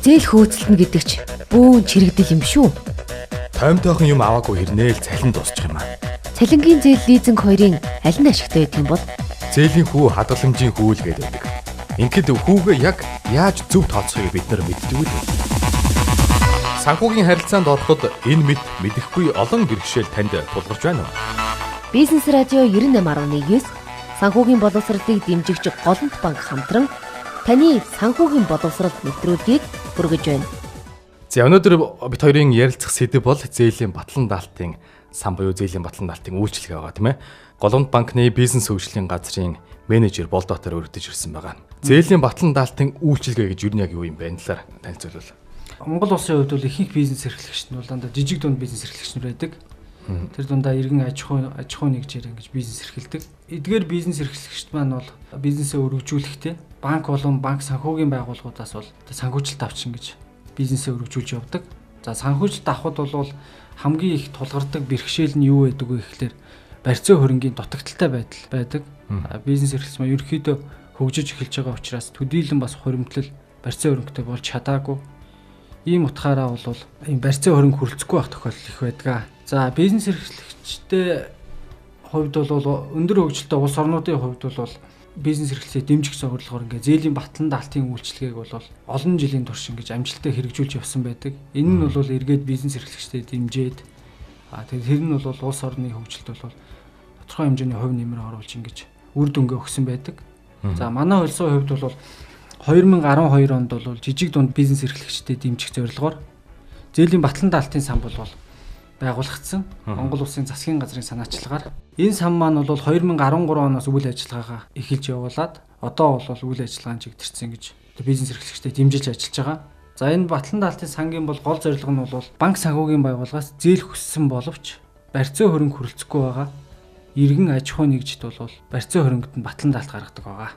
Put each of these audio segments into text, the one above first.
зээл хөөцөлнө гэдэг ч бүүн чирэгдэл юм шүү. Тоймтойхон юм аваагүй хэрнээл цалин дуусчих юм аа. Цалингийн зээл лизинг хоёрын аль нь ашигтай байдаг юм бол? Зээлийн хүү хадгаламжийн хүү л гэдэг. Ингээд хүүгээ яг яаж зөв тооцохыг бид нар мэддэг үү? Санхүүгийн харилцаанд ороход энэ мэд мэдэхгүй олон бэрхшээл танд тулгарч байна уу? Бизнес радио 98.9 санхүүгийн боловсролыг дэмжигч Голомт банк хамтран таны санхүүгийн боловсрол нэвтрүүлгийг хүргэж байна. За өнөөдөр бид хоёрын ярилцах сэдэв бол зээлийн батлан даалтын сан буюу зээлийн батлан даалтын үйлчилгээ байгаа тийм ээ. Голомт банкны бизнес хөгжлийн газрын менежер болдотоор өргөдөж ирсэн байгаа. Зээлийн батлан даалтын үйлчилгээ гэж юу нэг юу юм бэ? Энэ талаар танилцуулбал. Монгол улсын хувьд бол ихэнх бизнес эрхлэгчид нь бол дандаа жижиг дунд бизнес эрхлэгчнэр байдаг. Тэр дундаа иргэн аж ахуй нэгжээр ингэж бизнес эрхэлдэг. Эдгээр бизнес эрхлэгчид маань бол бизнесээ өргөжүүлэхдээ банк болон банк санхүүгийн байгууллагуудаас бол санхүүжилт авчин гэж бизнесээ өргөжүүлж явдаг. За санхүүжилт авахд бол хамгийн их тулгардаг бэрхшээл нь юу байдаг вэ гэхлээр барьцаа хөрөнгийн дутагдaltaй байдал байдаг. Бизнес эрхлэгч маань ерөөхдөө хөгжиж эхэлж байгаа учраас төдийлөн бас хуримтлал барьцаа хөрөнгөтэй болж чадаагүй. Ийм утгаараа бол ийм барьцаа хөрөнгө хүрэлцэхгүй байх тохиолдол их байдаг. За бизнес эрхлэгчтэй хувьд бол өндөр хөгжилтэй улс орнуудын хувьд бол бизнес эрхлэлийг дэмжих зорилгоор ингээ зээлийн батлан даалтын үйлчилгээг бол олон жилийн турш ингэж амжилттай хэрэгжүүлж явсан байдаг. Энэ нь бол эргээд бизнес эрхлэгчтэй дэмжиж тэр нь бол улс орны хөгжилд бол тодорхой хэмжээний хувь нэмэр оруулж ингэж үр дүнгээ өгсөн байдаг. За манай улсын хувьд бол 2012 онд бол жижиг дунд бизнес эрхлэгчдэд дэмжих зорилгоор зээлийн батлан даалтын сан бол байгуулагдсан. Монгол улсын засгийн газрын санаачлагаар энэ сан маань бол 2013 оноос үйл ажиллагаагаа эхэлж явуулаад одоо бол үйл ажиллагааны чигтэрсэн гэж бизнес эрхлэгчдэд дэмжиж ажиллаж байгаа. За энэ батлан даалтын сангийн бол гол зорилго нь бол банк санхүүгийн байгууллагаас зээл хүссэн боловч барьцаа хөрөнгө хүрэлцэхгүй байгаа иргэн аж ахуй нэгжид бол барьцаа хөрөнгөд нь батлан даалт гаргадаг байгаа.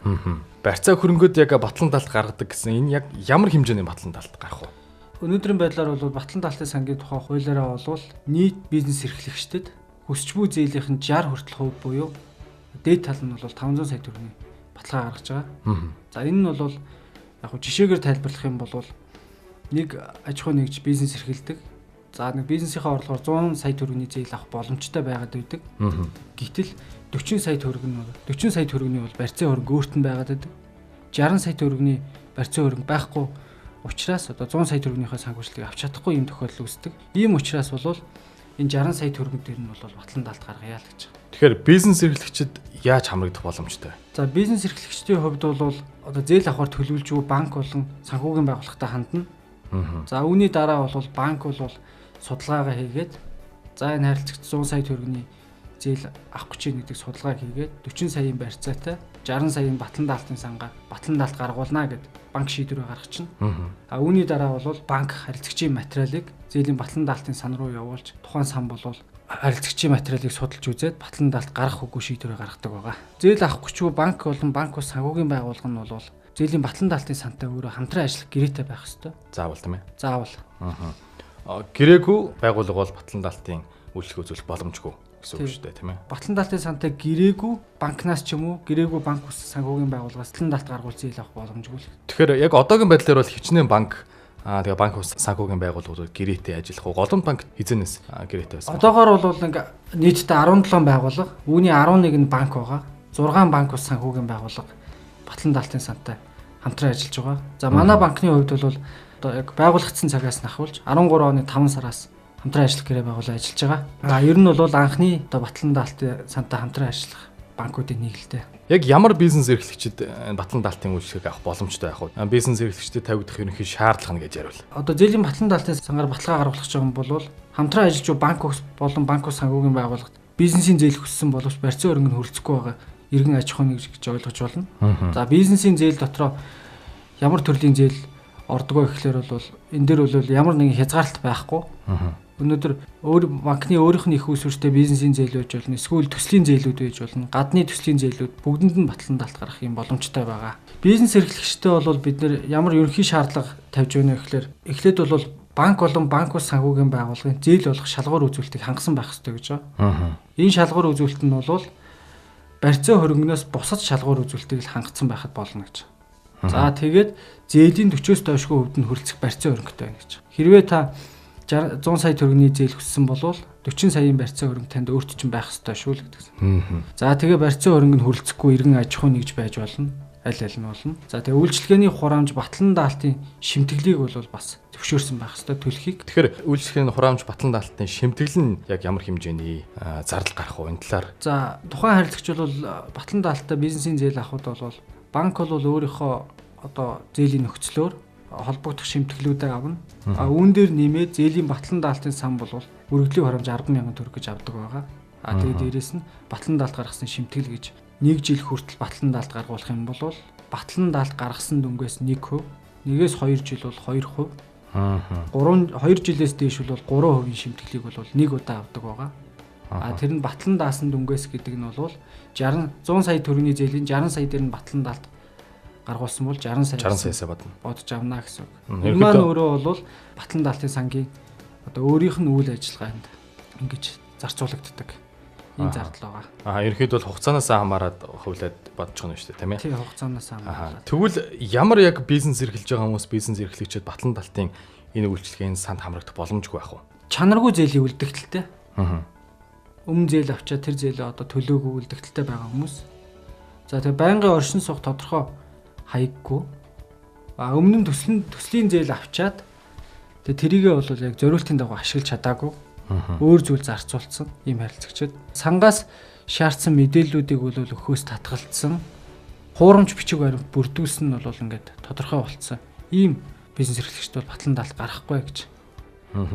Барьцаа хөрөнгөд яг батлан даалт гаргадаг гэсэн энэ яг ямар хэмжээний батлан даалт гарах вэ? Өнөөдрийн байдлаар бол батлан даалтын сангийн тухай хуулиараа бол нийт бизнес эрхлэгчдэд хүсч буй зээлийн 60% хүртэл буюу дээд тал нь бол 500 сая төгрөгийн баталгаа гаргаж байгаа. За энэ нь бол яг жишээгээр тайлбарлах юм бол нэг аж ахуй нэгж бизнес эрхэлдэг. За нэг бизнесийнхээ орлогоор 100 сая төгрөгийн зээл авах боломжтой байгаад байдаг. Гэтэл 40 сая төгрөгийн бол барьцаа хөрөнгө өөрт нь байгаад байдаг. 60 сая төгрөгийн барьцаа хөрөнгө байхгүй учраас одоо 100 сая төгрөгийнхөө санхүүжилтийг авч чадахгүй юм тохиолдол үүсдэг. Ийм учраас бол энэ 60 сая төгрөг дээр нь бол батлан даалт гаргая л гэж. Тэгэхээр бизнес эрхлэгчид яаж хамрагдах боломжтой? За бизнес эрхлэгчдийн хувьд бол одоо зээл авахар төлөвлөж буй банк болон санхүүгийн байгууллагатай хандна. За үүний дараа бол банк бол судалгаагаа хийгээд за энэ харилцагч 100 сая төгрөгийн зээл авах гэж байгаа гэдэг судалгаа хийгээд 40 саяын барьцаатай 60 саяын батлан даалтын сангаар батлан даалт гаргуулна гэд банк шийдвэрээ гаргачихна. Үүний дараа бол банк харилцагчийн материалыг зээлийн батлан даалтын сан руу явуулж тухайн сан бол харилцагчийн материалыг судалж үзээд батлан даалт гаргах үгүй шийдвэрээ гаргадаг байгаа. Зээл авах гэж банк болон банк ус санхүүгийн байгууллага нь бол зээлийн батлан даалтын сантай өөрөө хамтран ажиллах гэрээтэй байх ёстой. Заавал тийм ээ. Заавал. Гэрээгүй байгууллага бол батлан даалтын үйлчлэг үзүүлэх боломжгүй гэсэн үг шүү дээ, тийм ээ. Батлан даалтын сантай гэрээгүй банкнаас ч юм уу, гэрээгүй банк ус санхүүгийн байгууллагаас батлан даалт гаргуул зээл авах боломжгүй л. Тэгэхээр яг одоогийн байдлаар бол хичнээн банк тэгээ банк ус санхүүгийн байгууллагууд гэрээтэй ажиллах уу? Голомт банк хизэнээс гэрээтэй байсан. Одоогоор бол нэг нийтдээ 17 байгууллага, үүний 11 нь банк байгаа. 6 банк ус санхүүгийн байгууллага батлан даалтын сантай хамтран ажиллаж байгаа. За манай банкны хувьд бол одоо яг байгуулагдсан цагаас нахвалж 13 оны 5 сараас хамтран ажиллах гэрээ байгуулаад ажиллаж байгаа. Ер нь бол анхны одоо батлан даалтын сантай хамтран ажиллах банкуудын нийлэлтэй. Яг ямар бизнес эрхлэгчид батлан даалтын үйлчлэгийг авах боломжтой байх вэ? Бизнес эрхлэгчдэд тавигдах ерөнхий шаардлага нь гэж яриул. Одоо зээлийн батлан даалтын сангаар баталгаа гаргуулах гэж байгаа юм бол хамтран ажиллаж буй банк болон банк ус санхүүгийн байгууллагад бизнесийн зээл хүссэн боловч барьцаа хөрөнгө нь хүрэлцэхгүй байгаа иргэн аж ахуй нэгж гэж ойлгож болно. За бизнесийн зээл дотроо ямар төрлийн зээл ордгоо гэхлээр бол энэ дээр бол ямар нэгэн хязгаарлалт байхгүй. Өнөөдөр банкны өөрийнх нь их усвэртэй бизнесийн зээл байж болно, эсвэл төслийн зээлүүд байж болно, гадны төслийн зээлүүд бүгдэнд нь батлан даалт гаргах юм боломжтой байгаа. Бизнес эрхлэгчтэй бол бид нэр ямар ерөнхий шаардлага тавьж байна гэхлээр эхлээд бол банк болон банк ус санхүүгийн байгууллагын зээл болох шалгуур үзүүлэлтийг хангасан байх ёстой гэж байна. Энэ шалгуур үзүүлэлт нь бол барьцаа хөрөнгнөөс бусад шалгуур үзүүлэлтийг л хангацсан байхад болно гэж. За тэгээд зээлийн 40-оос доошгүй хувьд нь хүрэлцэх барьцаа хөрөнгөтэй байна гэж. Хэрвээ та 100 сая төгрөгийн зээл хүссэн бол 40 саяын барьцаа хөрөнгө танд өөрт чинь байх ёстой шүү л гэдэгсэн. За тэгээ барьцаа хөрөнгө нь хүрэлцэхгүй иргэн аж ахуй нэгж байж болно. Аль нь болно. За тэгээ үйлчлэгээний хураамж батлан даалтын шимтгэлийг бол бас зөвшөөрсөн байх ёстой төлөхийг. Тэгэхээр үйлчлэгээний хураамж батлан даалтын шимтгэл нь яг ямар хэмжээний зардал гарах вэ энэ талаар? За тухайн харилцагч бол батлан даалтаа бизнесийн зээл авахд бол банк бол өөрийнхөө одоо зээлийн нөхцлөөр холбогдох шимтгэлүүдээ авна. Үүн дээр нэмээд зээлийн батлан даалтын сан бол өргөдлийн хураамж 10,000 төгрөг гэж авдаг байгаа. Тэгээд дээрэс нь батлан даалт гаргасан шимтгэл гэж 1 жил хүртэл батлан даалт гаргуулах юм бол батлан даалт гаргасан дүнгээс 1%, 1-ээс 2 жил бол 2%, 2 жилээс дээш бол 3% шимтгэлийг бол нэг удаа авдаг байгаа. Тэр нь батлан даасан дүнгээс гэдэг нь бол 100 сая төгрөгийн зээлийн 60 сая дээр нь батлан даалт гаргуулсан бол 60 саяасаа бодож авна гэсэн үг. Энэ маань өөрөө бол батлан даалтын сангийн одоо өөрийнх нь үйл ажиллагаанд ингэж зарцуулагддаг. Энэ зардал байгаа. Ерөнхийдөө бол хугацаанаас хамаарат хөвлөд бодож байгаа юм шүү дээ, тийм ээ? Тийм, хугацаанаас хамаарат. Тэгвэл ямар яг бизнес эрхэлж байгаа хүмүүс, бизнес эрхлэгчид батлан даалтын энэ үйлчлэгийн санд хамрагдах боломжгүй байх уу? Чанаргүй зээлийн үлдэгдэлтэй. Өмнө зээл авчаа тэр зээлээ одоо төлөөгүй үлдэгдэлтэй байгаа хүмүүс. За тэгээ байнгын оршин суух тодорхой хаяггүй. Өмнө нь төслийн зээл авчаад тэгээ тэрийгээ бол яг зориултын дагуу ашиглаж чадаагүй. Өөр зүйл зарцуулсан ийм харилцагчид. Сангаас шаардсан мэдээллүүдийг бол өхөөс татгалцсан. Хуурамч бичиг баримт бүрдүүлсэн нь бол ингээд тодорхой болцсон. Ийм бизнес эрхлэгчд бол батлан даалт гарахгүй гэж.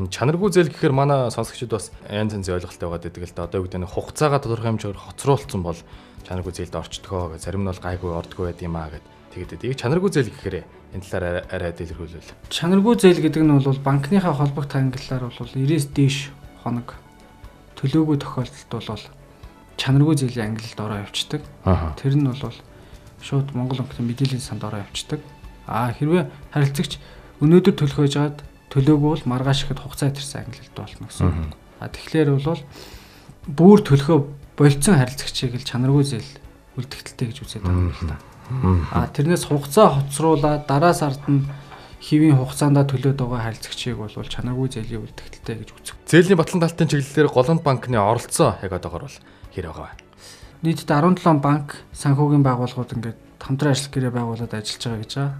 Чанаргүй зээл гэхээр манай сонсогчид бас янз янзын ойлголттой байгаа гэдэг л да. Одоо үгдээ хугацаагаа тодорхой хэмжээгээр хоцруулсан бол чанаргүй зээлд орчдгоо гэж, зарим нь бол гайгүй ордгоо байд юм аа гэд. Тэгээд чанаргүй зээл гэхээр энэ талаар арай дэлгэрүүлвэл. Чанаргүй зээл гэдэг нь бол банкныхаа холбогд ангиллаар бол 90-с дээш хоног төлөөгүй тохиолдолд бол чанаргүй зээлийн ангилалд ороо явцдаг. Тэр нь бол шууд Монгол банкны мэдээллийн санд ороо явцдаг. Хэрвээ харилцагч өнөөдөр төлөх байжгаад төлөөгүй бол маргааш ихэд хугацаа ирсэн ангилалд болно гэсэн. Тэгэхээр бол бүр төлөхөө болцсон харилцагчийг л чанаргүй зээл үлдэгдэлтэй гэж үзээд байгаа юм л да. Тэрнээс хугацаа хоцруулаад дараа сард нь хэвийн хугацаанд төлөөд байгаа харилцагчийг бол чанаргүй зээлийн үлдэгдэлтэй гэж үздэг. Зээлийн батлан даалтын чиглэлээр Голланд банкны оролцоо яг одоогор бол хэр байгаа вэ? Нийтдээ 17 банк, санхүүгийн байгууллагууд ингээд хамтран ажил гэрээ байгуулад ажиллаж байгаа гэж байгаа.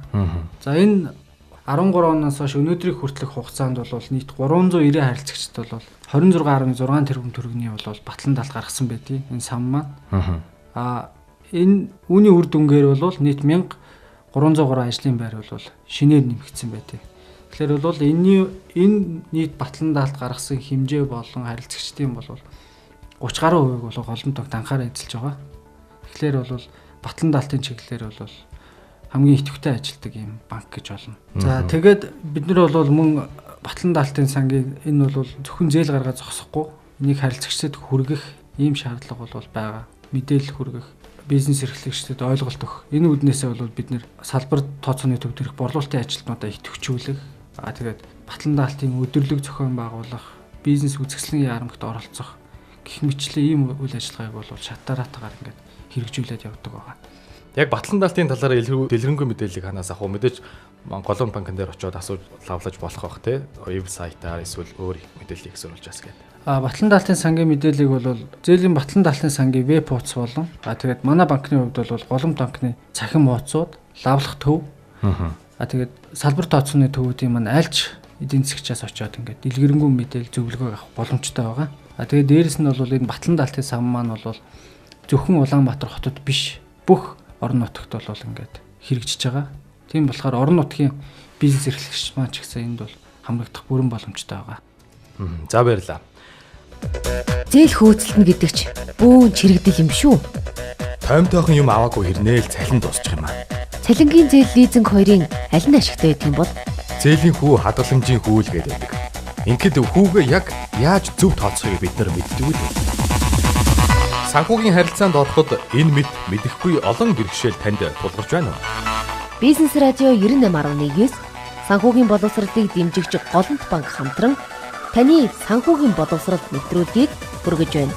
За энэ 13 оноос хойш өнөөдрийг хүртэлх хугацаанд бол нийт 390 харилцагчид бол 26.6 тэрбум төгрөгийн бол батлан даалт гаргасан байдгийг энэ сан маань. Энэ үүний үр дүнгээр бол нийт 1303 ажлын байр бол шинээр нэмэгдсэн байдаг. Тэгэхээр бол энэ нийт батлан даалт гаргасан хэмжээ болон харилцагчдын бол 30 гаруй хувийг бол Голланд банкт анхаарал эзэлж байгаа. Тэгэхээр бол батлан даалтын чиглэлээр бол хамгийн идэвхтэй ажилтдаг юм банк гэж болно. За тэгээд бид нар бол мөн батлан даалтын сангийн энэ бол зөвхөн зээл гаргаа зогсохгүй энийг харилцагчдад хүргэх ийм шаардлага бол байгаа. Мэдээлэл хүргэх, бизнес эрхлэгчдэд ойлголт өгөх. Энэ үднээсээ бол бид нэр салбар тооцооны төв төрөх борлуулалтын ажилтнуудаа идэвхжүүлэх. Тэгээд батлан даалтын өдөрлөг зохион байгуулах, бизнес үзэсгэлэнгийн яамгт оролцох гэх мэтлээ ийм үйл ажиллагааг бол шатараатаагаар ингээд хэрэгжүүлээд явдаг байгаа. Яг батлан даалтын талаар дэлгэрэнгүй мэдээллийг ханаас авах уу? Мэдээж Голланд банкн дээр очиод асууж лавлаж болох бах те. Вебсайтаар эсвэл өөр мэдээллийг зөвлөж бас гэдэг. Батлан даалтын сангийн мэдээллийг бол зээлийн батлан даалтын сангийн веб хуудас болон тэгээд манай банкны хувьд бол Голланд банкны цахим хуудасууд, лавлах төв. Тэгээд салбар тооцооны төвүүдийн маань альч эдийн засгчаас очиод ингээд дэлгэрэнгүй мэдээлэл зөвлөгөө авах боломжтой байгаа. Тэгээд дээрэс нь бол энэ батлан даалтын сан маань бол зөвхөн Улаанбаатар хотод биш бүх орон нутагт бол ингээд хэрэгжиж байгаа. Тийм болохоор орон нутгийн бизнес эрхлэгч маань ч гэсэн энд бол хамрагдах бүрэн боломжтой байгаа. За баярлалаа. Зээл хөөцөлтөн гэдэг ч бүүн чирэгдэл юм шүү. Тоймтойхон юм аваагүй хэрнээл цалин дуусчих юм аа. Цалингийн зээл лизинг хоёрын аль нь ашигтай байдаг юм бол зээлийн хүү хадгаламжийн хүү л гэдэг. Ингээд хүүгээ яг яаж зөв тооцохыг бид нар мэддэг үү? Санхүүгийн харилцаанд ороход энэ мэд мэдэхгүй олон бэрхшээл танд тулгарч байна уу? Бизнес радио 98.9 санхүүгийн боловсролыг дэмжигч Голланд банк хамтран таны санхүүгийн боловсрол нэвтрүүлгийг хүргэж байна.